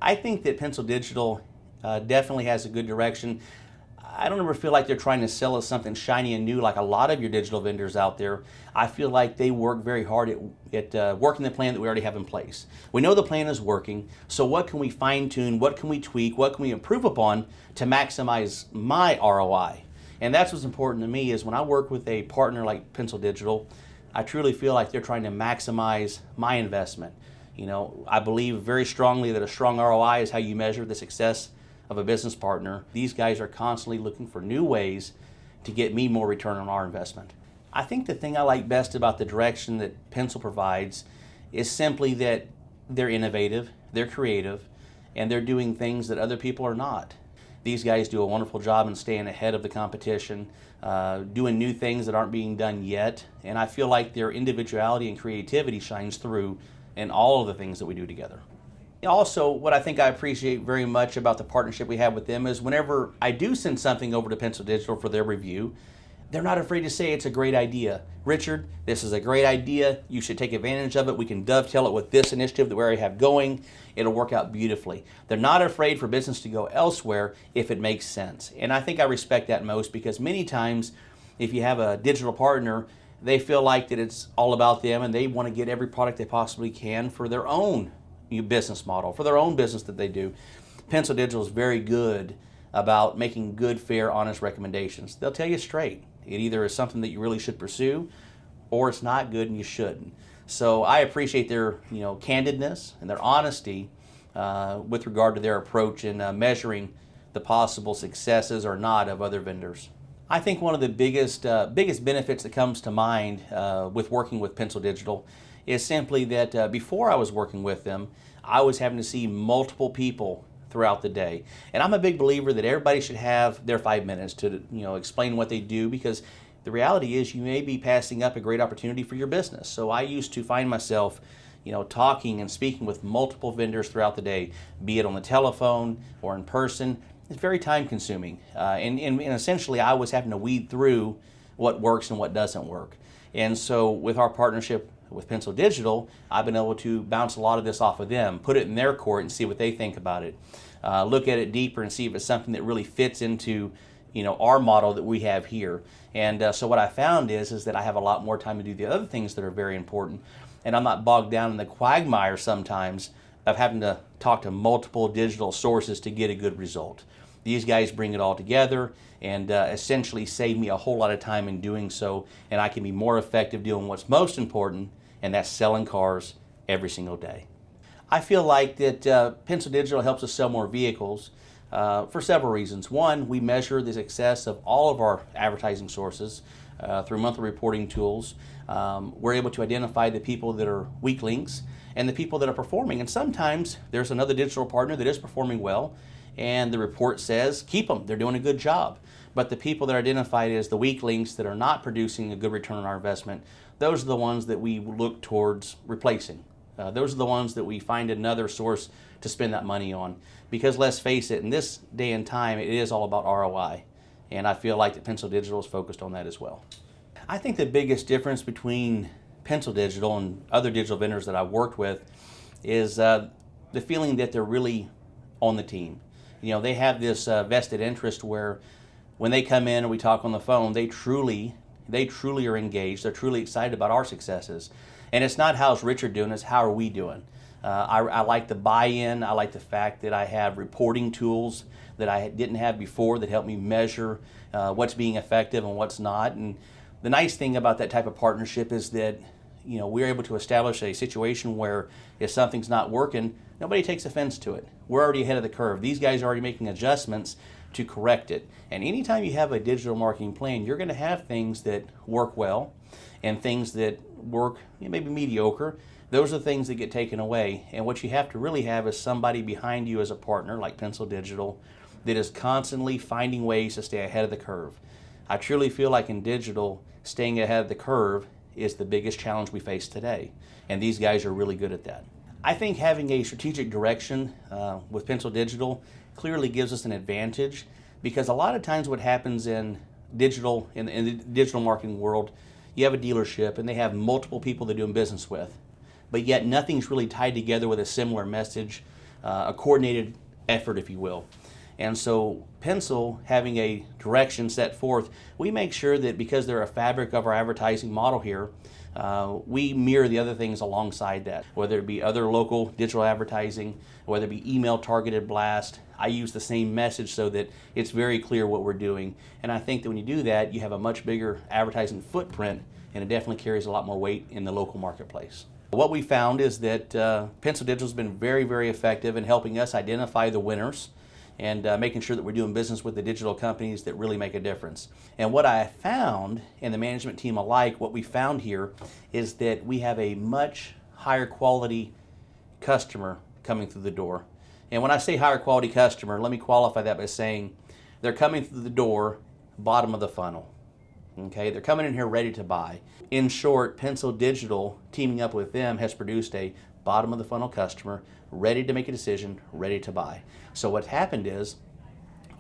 I think that Pencil Digital definitely has a good direction. I don't ever feel like they're trying to sell us something shiny and new like a lot of your digital vendors out there. I feel like they work very hard at working the plan that we already have in place. We know the plan is working, so what can we fine tune, what can we tweak, what can we improve upon to maximize my ROI? And that's what's important to me is when I work with a partner like Pencil Digital, I truly feel like they're trying to maximize my investment. I believe very strongly that a strong ROI is how you measure the success of a business partner. These guys are constantly looking for new ways to get me more return on our investment. I think the thing I like best about the direction that Pencil provides is simply that they're innovative, they're creative, and they're doing things that other people are not. These guys do a wonderful job in staying ahead of the competition, doing new things that aren't being done yet, and I feel like their individuality and creativity shines through in all of the things that we do together. Also, what I think I appreciate very much about the partnership we have with them is whenever I do send something over to Pencil Digital for their review, they're not afraid to say it's a great idea. Richard, this is a great idea. You should take advantage of it. We can dovetail it with this initiative that we already have going. It'll work out beautifully. They're not afraid for business to go elsewhere if it makes sense. And I think I respect that most because many times if you have a digital partner, they feel like that it's all about them and they want to get every product they possibly can for their own business model, for their own business that they do. Pencil Digital is very good about making good, fair, honest recommendations. They'll tell you straight. It either is something that you really should pursue or it's not good and you shouldn't. So I appreciate their candidness and their honesty with regard to their approach in measuring the possible successes or not of other vendors. I think one of the biggest benefits that comes to mind with working with Pencil Digital is simply that before I was working with them, I was having to see multiple people throughout the day. And I'm a big believer that everybody should have their 5 minutes to explain what they do, because the reality is you may be passing up a great opportunity for your business. So I used to find myself talking and speaking with multiple vendors throughout the day, be it on the telephone or in person. It's very time consuming. And essentially I was having to weed through what works and what doesn't work. And so with our partnership with Pencil Digital, I've been able to bounce a lot of this off of them, put it in their court and see what they think about it. Look at it deeper and see if it's something that really fits into our model that we have here. And so what I found is that I have a lot more time to do the other things that are very important. And I'm not bogged down in the quagmire sometimes of having to talk to multiple digital sources to get a good result. These guys bring it all together and essentially save me a whole lot of time in doing so, and I can be more effective doing what's most important, and that's selling cars every single day. I feel like that Pencil Digital helps us sell more vehicles for several reasons. One, we measure the success of all of our advertising sources through monthly reporting tools. We're able to identify the people that are weak links and the people that are performing, and sometimes there's another digital partner that is performing well, and the report says, keep them, they're doing a good job. But the people that are identified as the weak links that are not producing a good return on our investment, those are the ones that we look towards replacing. Those are the ones that we find another source to spend that money on. Because let's face it, in this day and time, it is all about ROI. And I feel like that Pencil Digital is focused on that as well. I think the biggest difference between Pencil Digital and other digital vendors that I've worked with is the feeling that they're really on the team. They have this vested interest where when they come in and we talk on the phone, they truly are engaged. They're truly excited about our successes. And it's not how's Richard doing, it's how are we doing. I like the buy-in. I like the fact that I have reporting tools that I didn't have before that help me measure what's being effective and what's not. And the nice thing about that type of partnership is that we're able to establish a situation where if something's not working, nobody takes offense to it. We're already ahead of the curve. These guys are already making adjustments to correct it. And anytime you have a digital marketing plan, you're going to have things that work well and things that work maybe mediocre. Those are the things that get taken away. And what you have to really have is somebody behind you as a partner like Pencil Digital that is constantly finding ways to stay ahead of the curve. I truly feel like in digital, staying ahead of the curve is the biggest challenge we face today. And these guys are really good at that. I think having a strategic direction with Pencil Digital clearly gives us an advantage, because a lot of times what happens in the digital marketing world, you have a dealership and they have multiple people they're doing business with, but yet nothing's really tied together with a similar message a coordinated effort, if you will. And so Pencil, having a direction set forth, we make sure that because they're a fabric of our advertising model here, we mirror the other things alongside that, whether it be other local digital advertising, whether it be email targeted blast. I use the same message so that it's very clear what we're doing. And I think that when you do that, you have a much bigger advertising footprint, and it definitely carries a lot more weight in the local marketplace. What we found is that Pencil Digital has been very, very effective in helping us identify the winners and making sure that we're doing business with the digital companies that really make a difference. And what I found, and the management team alike, what we found here is that we have a much higher quality customer coming through the door. And when I say higher quality customer, let me qualify that by saying they're coming through the door, bottom of the funnel. Okay, they're coming in here ready to buy. In short, Pencil Digital, teaming up with them, has produced a bottom of the funnel customer ready to make a decision, ready to buy. So what happened is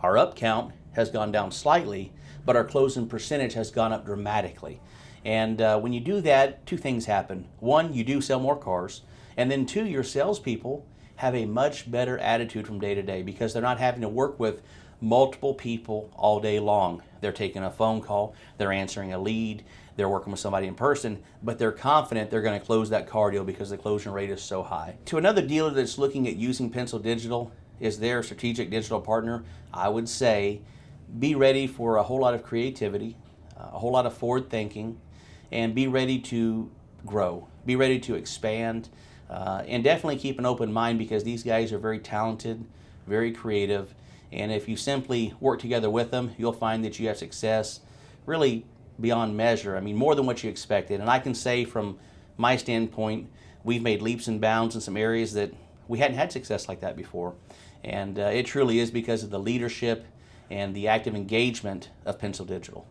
our up count has gone down slightly, but our closing percentage has gone up dramatically. And when you do that, two things happen. One, you do sell more cars, and then two, your salespeople have a much better attitude from day to day because they're not having to work with multiple people all day long. They're taking a phone call, they're answering a lead, they're working with somebody in person, but they're confident they're going to close that car deal because the closing rate is so high. To another dealer that's looking at using Pencil Digital as their strategic digital partner, I would say be ready for a whole lot of creativity, a whole lot of forward thinking, and be ready to grow, be ready to expand, and definitely keep an open mind because these guys are very talented, very creative, and if you simply work together with them, you'll find that you have success really beyond measure. I mean, more than what you expected. And I can say from my standpoint, we've made leaps and bounds in some areas that we hadn't had success like that before. And it truly is because of the leadership and the active engagement of Pencil Digital.